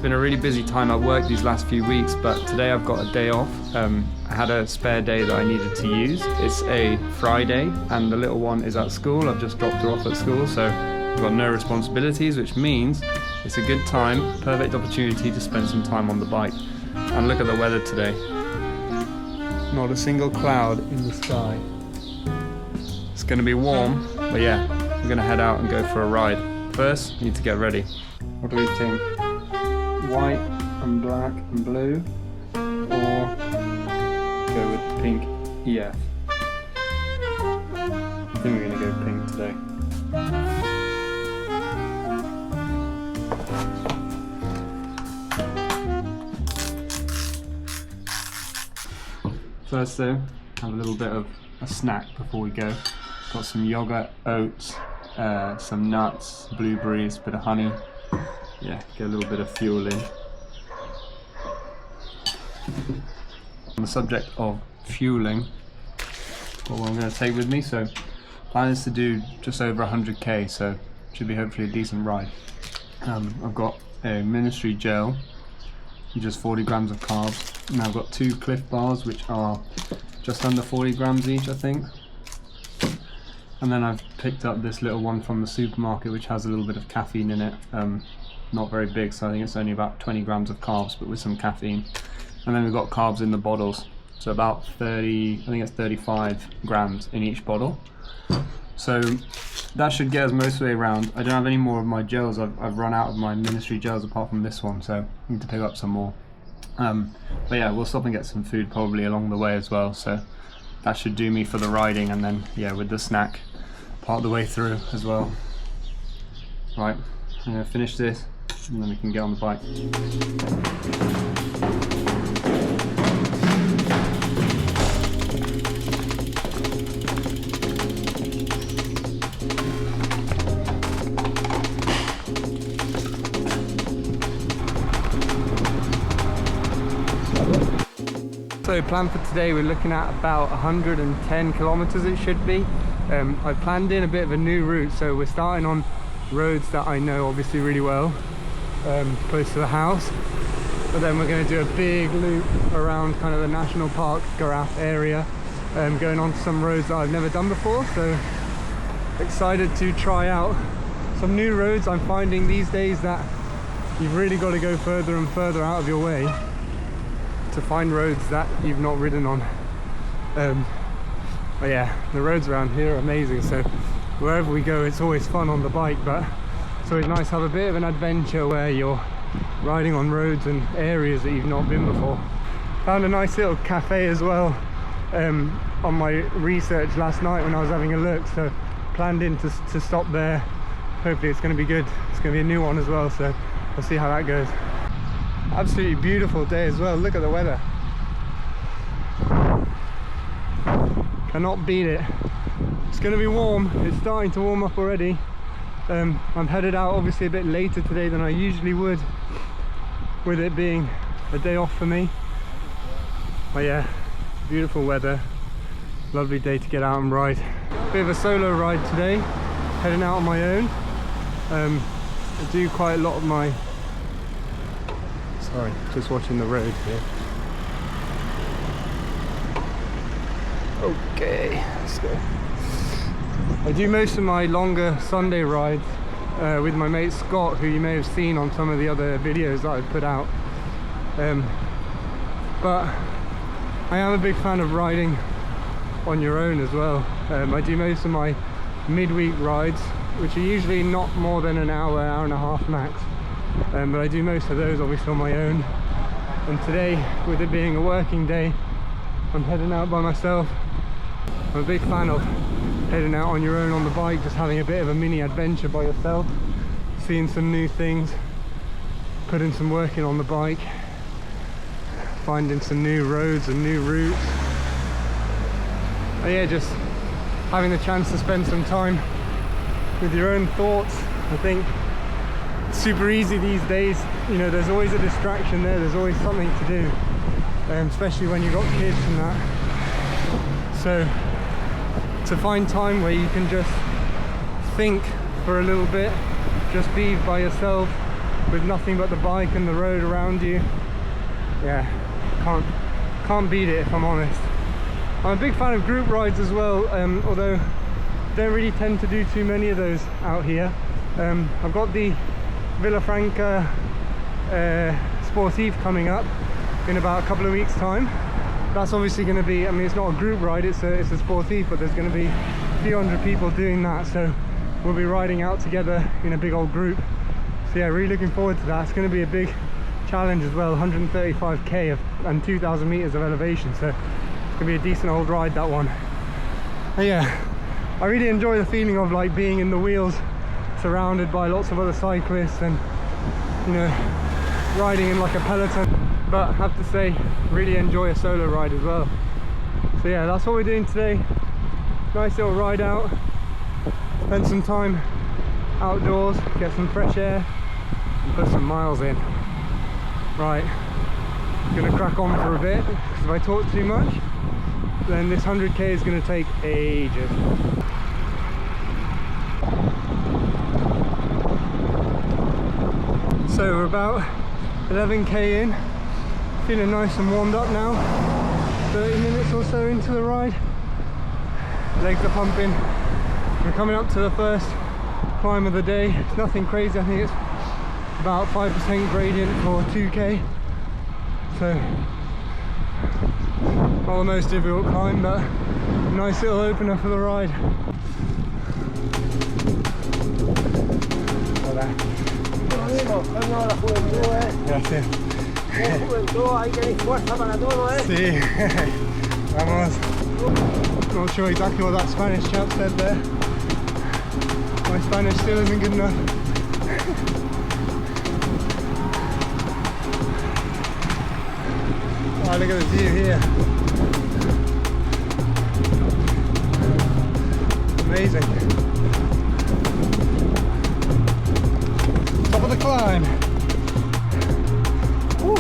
been a really busy time at work these last few weeks, but today I've got a day off. I had a spare day that I needed to use. It's a Friday and the little one is at school. I've just dropped her off at school, so I've got no responsibilities, which means it's a good time, perfect opportunity to spend some time on the bike. And look at the weather today. Not a single cloud in the sky. It's going to be warm, but yeah, we're going to head out and go for a ride. First, need to get ready. What do we think? White and black and blue, or go with pink EF? I think we're going to go pink today. First though, have a little bit of a snack before we go. Got some yogurt, oats, some nuts, blueberries, bit of honey. Yeah, get a little bit of fuel in. On the subject of fueling, what I'm going to take with me, so plan is to do just over 100k, so should be hopefully a decent ride. I've got a Ministry gel, just 40 grams of carbs, and I've got 2 Cliff bars which are just under 40 grams each, I think. And then I've picked up this little one from the supermarket which has a little bit of caffeine in it. Not very big, so I think it's only about 20 grams of carbs, but with some caffeine. And then we've got carbs in the bottles, so about 30, I think it's 35 grams in each bottle. So that should get us most of the way around. I don't have any more of my gels. I've run out of my Ministry gels apart from this one, so I need to pick up some more. But yeah, we'll stop and get some food probably along the way as well, so that should do me for the riding, and then yeah, with the snack part of the way through as well. Right, I'm going to finish this and then we can get on the bike. So plan for today, we're looking at about 110 kilometers it should be. I planned in a bit of a new route, so we're starting on roads that I know obviously really well, close to the house, but then we're going to do a big loop around kind of the national park Garaf area, going on to some roads that I've never done before, so excited to try out some new roads. I'm finding these days that you've really got to go further and further out of your way to find roads that you've not ridden on. But yeah, the roads around here are amazing, so wherever we go it's always fun on the bike, but it's always nice to have a bit of an adventure where you're riding on roads and areas that you've not been before. Found a nice little cafe as well on my research last night when I was having a look, so planned in to stop there. Hopefully it's going to be good. It's going to be a new one as well, so we'll see how that goes. Absolutely beautiful day as well. Look at the weather. Cannot beat it. It's going to be warm. It's starting to warm up already. I'm headed out obviously a bit later today than I usually would, with it being a day off for me. But yeah, beautiful weather. Lovely day to get out and ride. Bit of a solo ride today. Heading out on my own. I do quite a lot of my... Sorry, just watching the road here. Okay, let's go. I do most of my longer Sunday rides with my mate Scott, who you may have seen on some of the other videos that I've put out. But I am a big fan of riding on your own as well. I do most of my midweek rides, which are usually not more than an hour, hour and a half max. But I do most of those obviously on my own. And today, with it being a working day, I'm heading out by myself. I'm a big fan of heading out on your own on the bike, just having a bit of a mini adventure by yourself, seeing some new things, putting some work in on the bike, finding some new roads and new routes. But yeah, just having the chance to spend some time with your own thoughts. I think it's super easy these days, you know, there's always a distraction there, there's always something to do, especially when you've got kids and that. So to find time where you can just think for a little bit, just be by yourself with nothing but the bike and the road around you. Yeah, can't beat it, if I'm honest. I'm a big fan of group rides as well, although don't really tend to do too many of those out here. I've got the Villafranca Sportive coming up in about a couple of weeks' time. That's obviously going to be, I mean, it's not a group ride, it's a Sportive, but there's going to be a few hundred people doing that, so we'll be riding out together in a big old group. So yeah, really looking forward to that. It's going to be a big challenge as well, 135k and 2,000 meters of elevation, so it's going to be a decent old ride, that one. And yeah, I really enjoy the feeling of like being in the wheels, surrounded by lots of other cyclists, and you know, riding in like a peloton. But I have to say, really enjoy a solo ride as well. So yeah, that's what we're doing today. Nice little ride out, spend some time outdoors, get some fresh air, and put some miles in. Right, I'm gonna crack on for a bit, because if I talk too much, then this 100k is gonna take ages. So we're about 11k in, feeling nice and warmed up now. 30 minutes or so into the ride, legs are pumping. We're coming up to the first climb of the day. It's nothing crazy, I think it's about 5% gradient for 2k, so not the most difficult climb, but a nice little opener for the ride. Gracias. Sí. Vamos. Not sure exactly what that Spanish chap said there. My Spanish still isn't good enough. Oh, look at the view here. Amazing. Top of the climb. Woo.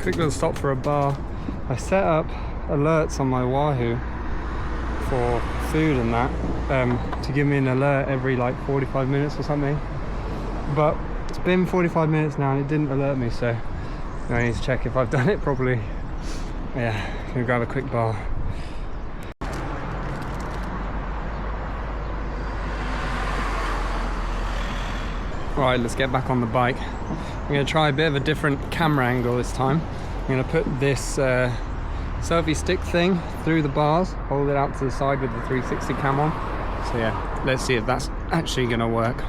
Quick little stop for a bar. I set up alerts on my Wahoo for food and that, to give me an alert every like 45 minutes or something, but it's been 45 minutes now and it didn't alert me, so I need to check if I've done it properly. Yeah, gonna grab a quick bar. Right, let's get back on the bike. I'm going to try a bit of a different camera angle this time. I'm going to put this selfie stick thing through the bars, hold it out to the side with the 360 cam on. So yeah, let's see if that's actually going to work.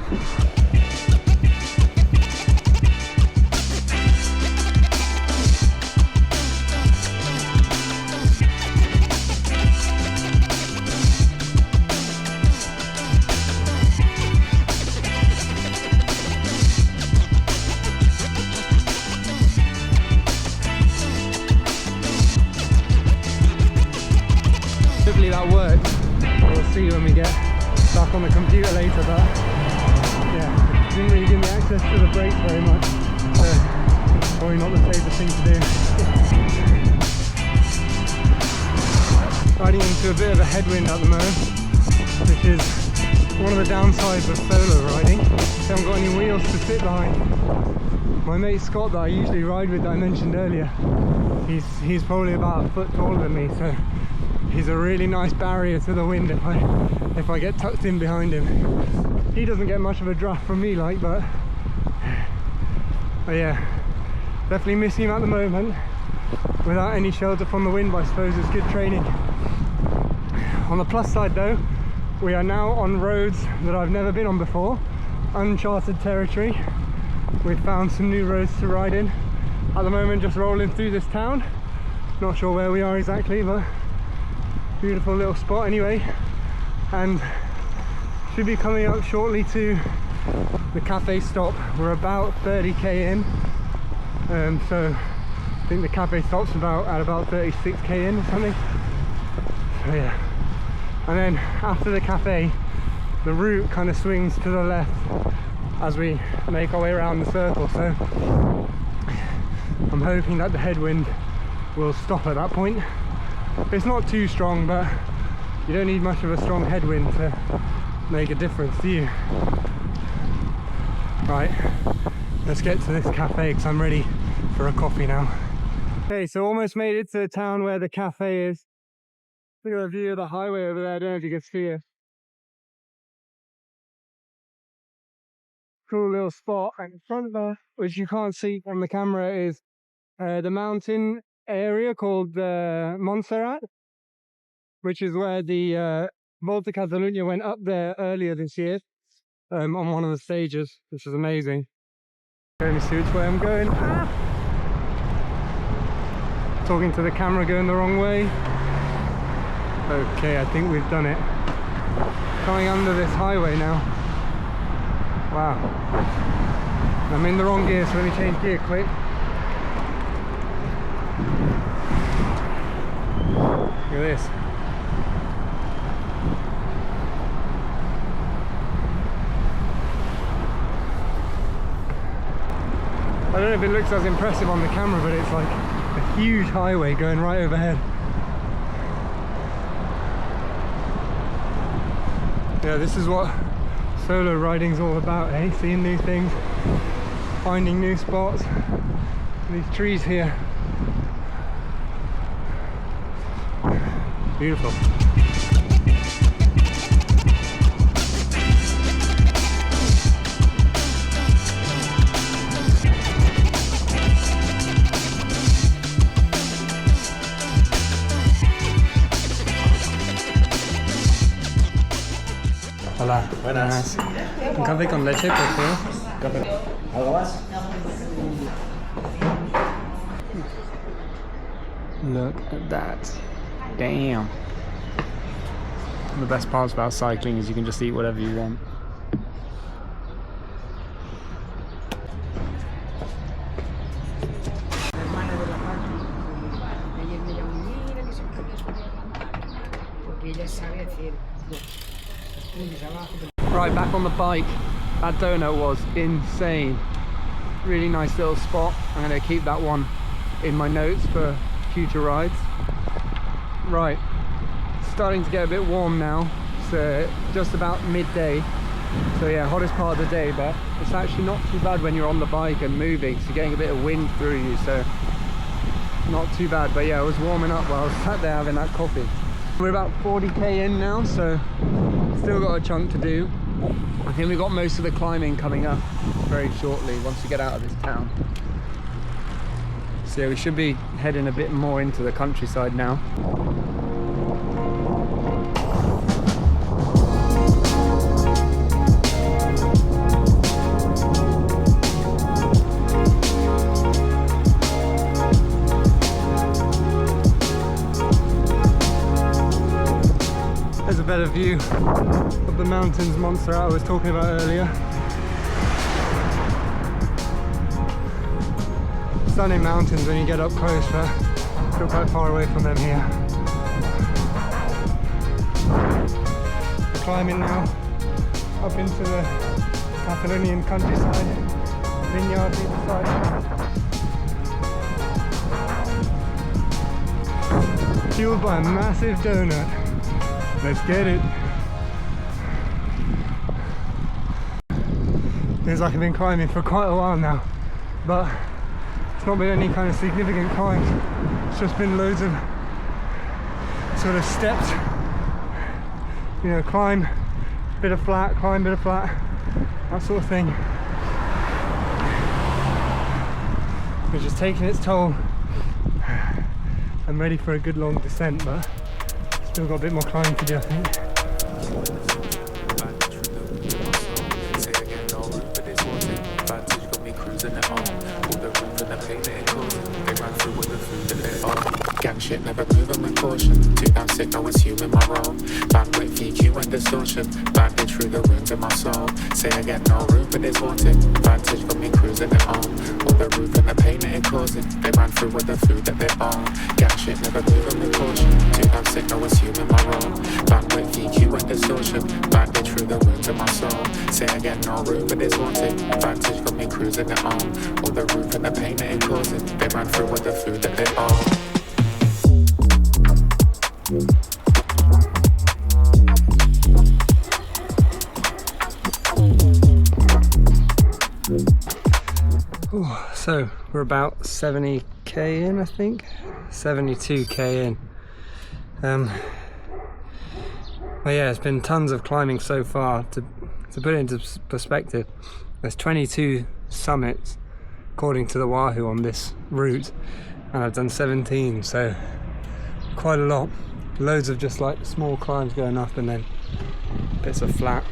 Hopefully that worked. We'll see when we get back on the computer later, but yeah, it didn't really give me access to the brakes very much, so probably not the safest thing to do. Riding into a bit of a headwind at the moment, which is one of the downsides of solo riding. I haven't got any wheels to sit behind. My mate Scott that I usually ride with, that I mentioned earlier, he's probably about a foot taller than me, so he's a really nice barrier to the wind if I get tucked in behind him. He doesn't get much of a draft from me, like, but yeah, definitely miss him at the moment. Without any shelter from the wind, but I suppose it's good training. On the plus side though, we are now on roads that I've never been on before, uncharted territory. We've found some new roads to ride in. At the moment, just rolling through this town. Not sure where we are exactly, but beautiful little spot anyway. And Should be coming up shortly to the cafe stop. We're about 30k in, so I think the cafe stop's at about 36k in or something. So yeah, and then after the cafe, the route kind of swings to the left as we make our way around the circle. So I'm hoping that the headwind will stop at that point. It's not too strong, but you don't need much of a strong headwind to make a difference, do you? Right, let's get to this cafe because I'm ready for a coffee now. Okay, so almost made it to the town where the cafe is. Look at the view of the highway over there. I don't know if you can see it. Cool little spot. And in front of us, which you can't see on the camera, is the mountain area called Montserrat, which is where the Volta Catalunya went up there earlier this year on one of the stages, which is amazing. Let me see which way I'm going. Talking to the camera, going the wrong way. Okay, I think we've done it. Coming under this highway now. Wow. I'm in the wrong gear, so let me change gear quick. Look at this. I don't know if it looks as impressive on the camera, but it's like a huge highway going right overhead. Yeah, this is what solo riding's all about, eh? Seeing new things, finding new spots. These trees here. Beautiful. Hola. Buenas. Un café con leche, por favor. Café. ¿Algo más? Look at that. Damn. The best part about cycling is you can just eat whatever you want. Right, back on the bike. That donut was insane. Really nice little spot. I'm going to keep that one in my notes for future rides. Right, starting to get a bit warm now. It's just about midday. So yeah, hottest part of the day, but it's actually not too bad when you're on the bike and moving. So you're getting a bit of wind through you, so not too bad. But yeah, I was warming up while I was sat there having that coffee. We're about 40k in now, so still got a chunk to do. I think we've got most of the climbing coming up very shortly once we get out of this town. So yeah, we should be heading a bit more into the countryside now. There's a better view of the mountains Montserrat I was talking about earlier. Stunning mountains when you get up close, but still quite far away from them here. We're climbing now up into the Catalonian countryside, vineyards either side. Fueled by a massive donut. Let's get it. Feels like I've been climbing for quite a while now, but it's not been any kind of significant climbs. It's just been loads of sort of steps. You know, climb, bit of flat, climb, bit of flat, that sort of thing. Which is taking its toll. I'm ready for a good long descent, but still got a bit more climbing to do, I think. Gang shit, never moving with caution. 2 pound sick, no one's human, my role. Bandwidth, EQ and distortion. Bandage through the wounds of my soul. Say I get no room but it's haunted. Vantage got me cruising it on. All the roof and the pain that it causing. They ran through with the food that they own. Gang shit never moving with caution. Too damn sick, no assuming my role. Bandwidth, EQ and distortion. Bandage through the wounds of my soul. Say I get no room but it's haunted. Vantage got me cruising it on. All the roof and the pain that it causing. They ran through with the food that they own. So we're about 70k in, I think 72k in. Well, yeah, it's been tons of climbing so far. To put it into perspective, there's 22 summits according to the Wahoo on this route, and I've done 17, so quite a lot. Loads of just like small climbs going up and then bits of flat.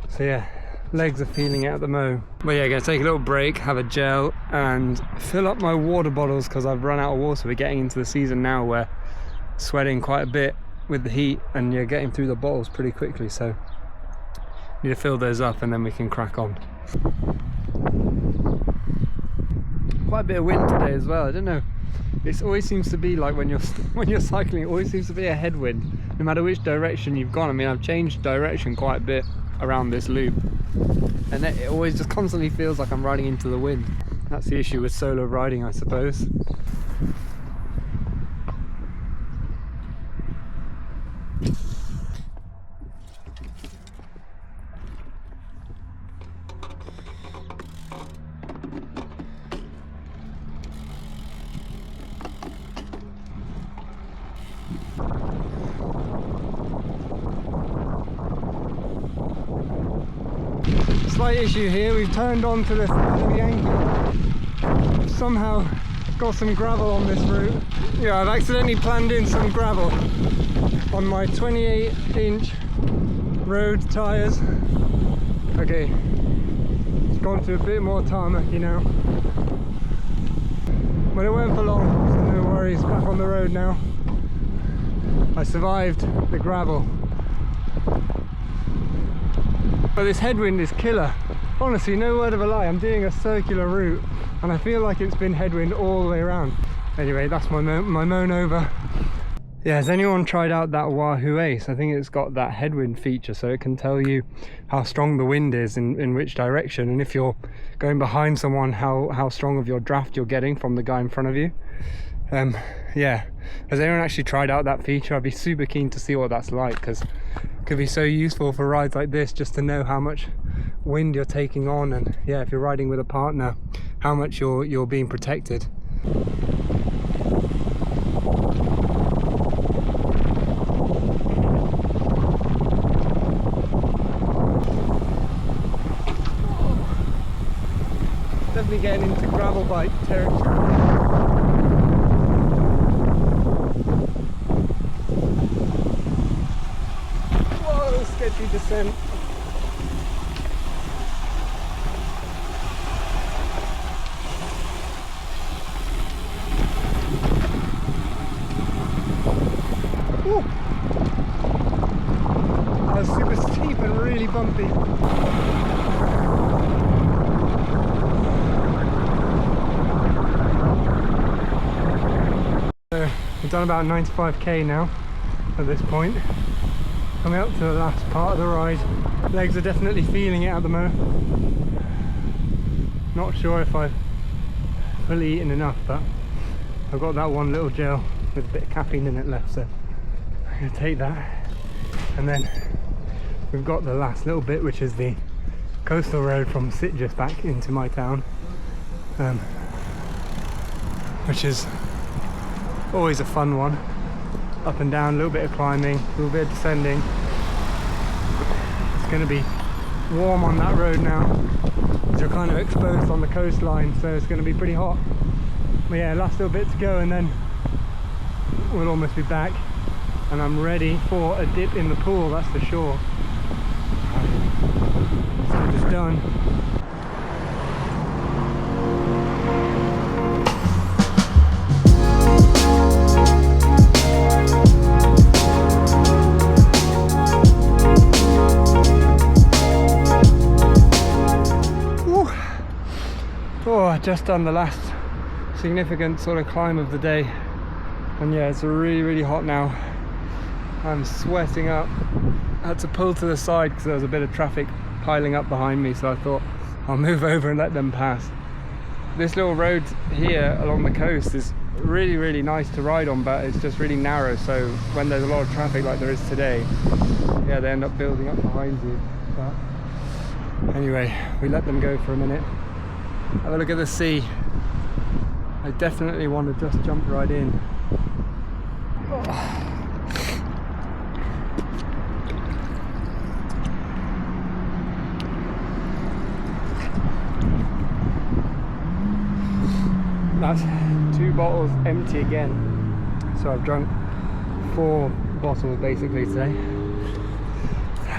So yeah, legs are feeling it at the mo. But yeah, gonna take a little break, have a gel and fill up my water bottles because I've run out of water. We're getting into the season now where sweating quite a bit with the heat and you're getting through the bottles pretty quickly, so need to fill those up and then we can crack on. Quite a bit of wind today as well. I don't know, it always seems to be like when you're cycling, it always seems to be a headwind no matter which direction you've gone. I mean, I've changed direction quite a bit around this loop and it always just constantly feels like I'm riding into the wind. That's the issue with solo riding, I suppose. Slight issue here, we've turned onto this Yankee. Somehow got some gravel on this route. Yeah, I've accidentally planned in some gravel on my 28-inch road tyres. Okay, it's gone to a bit more tarmacy now. But it won't for long, so no worries, back on the road now. I survived the gravel. But this headwind is killer. Honestly, no word of a lie, I'm doing a circular route and I feel like it's been headwind all the way around. Anyway, that's my moan over. Yeah, has anyone tried out that Wahoo Ace? I think it's got that headwind feature, so it can tell you how strong the wind is in which direction, and if you're going behind someone, how strong of your draft you're getting from the guy in front of you. Yeah, has anyone actually tried out that feature? I'd be super keen to see what that's like, because it could be so useful for rides like this, just to know how much wind you're taking on, and yeah, if you're riding with a partner, how much you're being protected. Definitely getting into gravel bike territory. Sketchy descent. Ooh. That was super steep and really bumpy. So we've done about 95k now at this point. Coming up to the last part of the ride. Legs are definitely feeling it at the moment. Not sure if I've fully eaten enough, but I've got that one little gel with a bit of caffeine in it left, so I'm going to take that. And then we've got the last little bit, which is the coastal road from Sitges back into my town, which is always a fun one. Up and down, a little bit of climbing, a little bit of descending. It's going to be warm on that road now, because you're kind of exposed on the coastline, so it's going to be pretty hot. But yeah, last little bit to go and then we'll almost be back, and I'm ready for a dip in the pool, that's for sure. So just done. just done the last significant sort of climb of the day, and yeah, it's really hot now. I'm sweating up. I had to pull to the side because there was a bit of traffic piling up behind me, so I thought I'll move over and let them pass. This little road here along the coast is really nice to ride on, but it's just really narrow, so when there's a lot of traffic like there is today, yeah, they end up building up behind you. But anyway, we let them go for a minute. Have a look at the sea. I definitely want to just jump right in. That's 2 bottles empty again. So I've drunk 4 bottles basically today.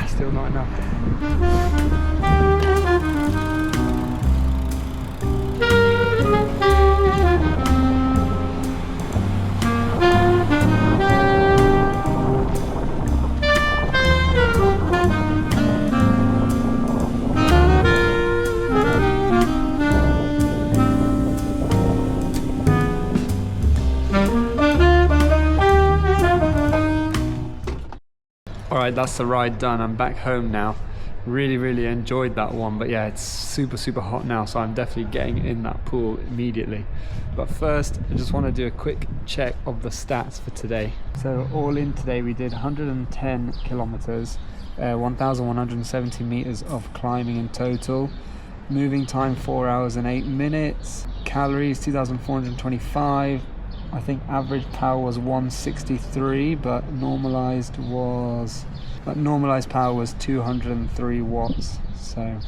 Still not enough. Alright, that's the ride done. I'm back home now. Really enjoyed that one, but yeah, it's super hot now, so I'm definitely getting in that pool immediately. But first, I just want to do a quick check of the stats for today. So all in today, we did 110 kilometers, 1,170 meters of climbing in total. Moving time 4 hours and 8 minutes. Calories 2,425. I think average power was 163, but normalized power was 203 watts. So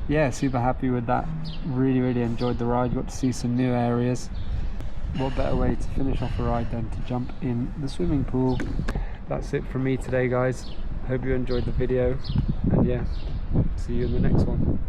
yeah, super happy with that. Really enjoyed the ride. Got to see some new areas. What better way to finish off a ride than to jump in the swimming pool. That's it from me today, guys. Hope you enjoyed the video, and yeah, see you in the next one.